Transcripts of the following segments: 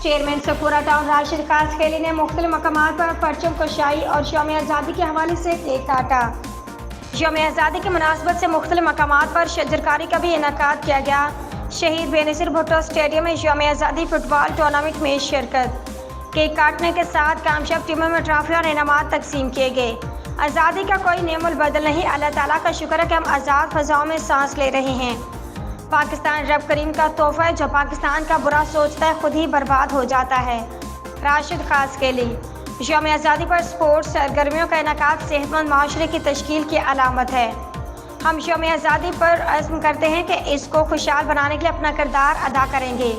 Chairman سفورہ town Rashid قاسقیلی نے مختلف مقامات پر پرچم کشائی اور یوم آزادی کے حوالے سے کیک کاٹا۔ یوم آزادی کی مناسبت سے مختلف مقامات پر شجرکاری کا بھی انعقاد کیا گیا۔ شہید بے نظیر بھٹو اسٹیڈیم میں یوم آزادی فٹ بال ٹورنامنٹ میں شرکت۔ کیک کاٹنے کے ساتھ کامیاب ٹیموں میں ٹرافی اور انعامات تقسیم کیے گئے۔ آزادی کا کوئی نعم البدل نہیں، اللہ تعالیٰ کا شکر ہے کہ ہم آزاد فضاؤں میں سانس لے رہے ہیں۔ پاکستان رب کریم کا تحفہ ہے، جو پاکستان کا برا سوچتا ہے خود ہی برباد ہو جاتا ہے۔ راشد قاسقیلی۔ یوم آزادی پر اسپورٹس سرگرمیوں کا انعقاد صحت مند معاشرے کی تشکیل کی علامت ہے۔ ہم یوم آزادی پر عزم کرتے ہیں کہ اس کو خوشحال بنانے کے لیے اپنا کردار ادا کریں گے۔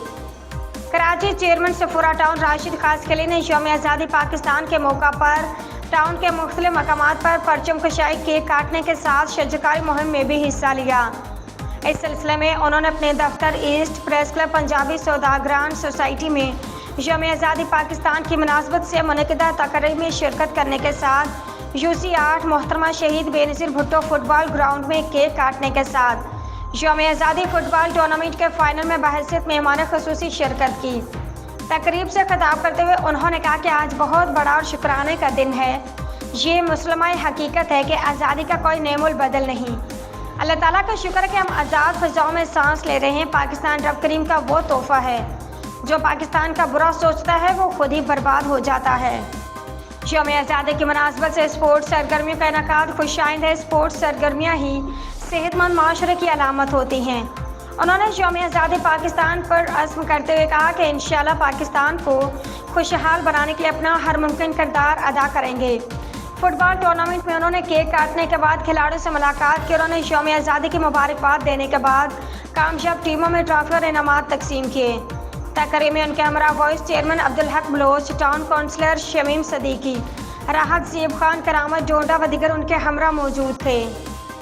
کراچی چیئرمین سفورہ ٹاؤن راشد قاسقیلی نے یوم آزادی پاکستان کے موقع پر ٹاؤن کے مختلف مقامات پر پرچم کشائی، کیک کاٹنے کے ساتھ شجرکاری مہم میں بھی حصہ لیا۔ اس سلسلے میں انہوں نے اپنے دفتر east press club Punjabi Saudagran society میں یوم آزادی پاکستان کی مناسبت سے منعقدہ تقریب میں شرکت کرنے کے ساتھ UC 8 محترمہ شہید بے نظیر بھٹو فٹ بال گراؤنڈ میں کیک کاٹنے کے ساتھ یوم آزادی فٹ بال ٹورنامنٹ کے فائنل میں بحیثیت مہمان خصوصی شرکت کی۔ تقریب سے خطاب کرتے ہوئے انہوں نے کہا کہ آج بہت بڑا اور شکرانے کا دن ہے۔ یہ مسلمہ حقیقت ہے کہ آزادی کا کوئی نعم البدل نہیں۔ اللہ تعالیٰ کا شکر ہے کہ ہم آزاد فضاؤں میں سانس لے رہے ہیں۔ پاکستان رب کریم کا وہ تحفہ ہے، جو پاکستان کا برا سوچتا ہے وہ خود ہی برباد ہو جاتا ہے۔ یوم آزادی کی مناسبت سے اسپورٹس سرگرمیوں کا انعقاد خوش آئند ہے۔ اسپورٹس سرگرمیاں ہی صحت مند معاشرے کی علامت ہوتی ہیں۔ انہوں نے یوم آزادی پاکستان پر عزم کرتے ہوئے کہا کہ انشاءاللہ پاکستان کو خوشحال بنانے کے لیے اپنا ہر ممکن کردار ادا کریں گے۔ فٹ بال ٹورنامنٹ میں انہوں نے کیک کاٹنے کے بعد کھلاڑیوں سے ملاقات کی اور انہیں یوم آزادی کی مبارکباد دینے کے بعد کامیاب ٹیموں میں ٹرافی اور انعامات تقسیم کیے۔ تقریب میں ان کے ہمراہ vice chairman Abdul Haq Baloch, town councillor Shamim Siddiqui, Rahat Zeb Khan, کرامت ڈونڈا و دیگر ان کے ہمراہ موجود تھے۔